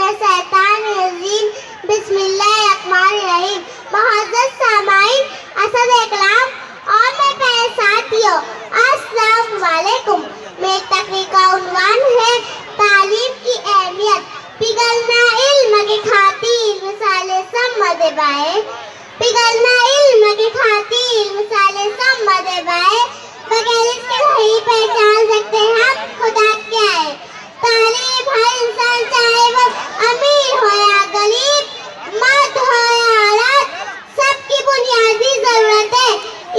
मिनश्शैतानिर्रजीम बिस्मिल्लाहिर्रहमानिर्रहीम। मुअज़्ज़ज़ सामाईन, असद कलाम और मेरे प्यारे साथियों, अस्सलाम वालेकुम। मेरी तकरीर का उन्वान है तालीम की अहमियत। पिघलना इल्म की खातिर मिसाले सम्मद बाए, पिघलना इल्म की खातिर मिसाले सम्मद बाए। बगैर इसके नहीं पहचान सकते हम खुदा क्या है। तालीम हर इंसान चाहे वो अमीर हो या गरीब, मर्द हो या औरत, सबकी बुनियादी जरूरत है।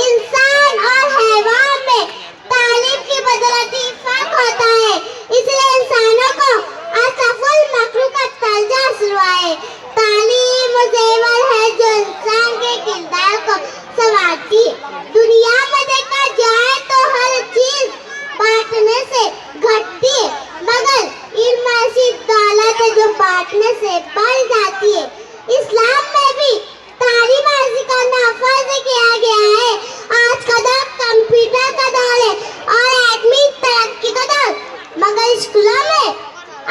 इंसान और हैवान में तालीम की बदौलत फर्क होता है, इसलिए इंसानों को असफल मखलूक का दर्जा हासिल हुआ है। तालीम वो जेवर है जो इंसान के किरदार को संवारती है। दुनिया में देखा जाए तो हर चीज बांटने से घटती है, मगर इल्म ऐसी दौलत है जो बांटने से बढ़ जाती है। इस्लाम में भी तालीम हासिल करना फर्ज किया गया है। आज का दौर कंप्यूटर का दौर है और आदमी तरक्की का दौर, मगर स्कूलों में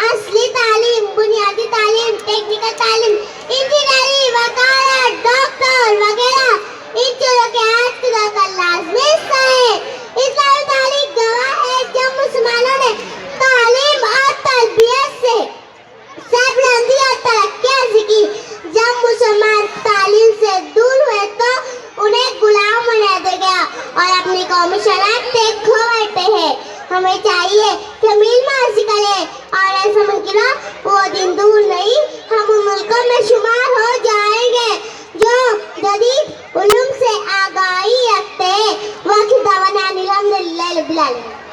असली तालीम, बुनियादी तालीम, टेक्निकल तालीम, इंजीनियरिंग, वकालत, डॉक्टर वगैरह इन चीजों के आज के दौर का लाज़मी हिस्सा है। इस्लामी तालीम गवाह है जब मुसलमानों ने तालीम और तरबियत से सरबुलंदी और तरक्की हासिल की। जब मुसलमान तालीम से दूर हुए तो उन्हें गुलाम बना दिया गया और अपनी कौमी शनाख्त खो बैठे हैं। हमें चाहिए कि हम इल्म हासिल करें और ऐसा मुमकिन वो दिन दूर नहीं, हम उन मुल्कों में शुमार हो जाएंगे जो जदीद उलूम से आगाही रखते हैं। वाक़िअ दावाना अनिल हम्दुलिल्लाहि रब्बिल आलमीन।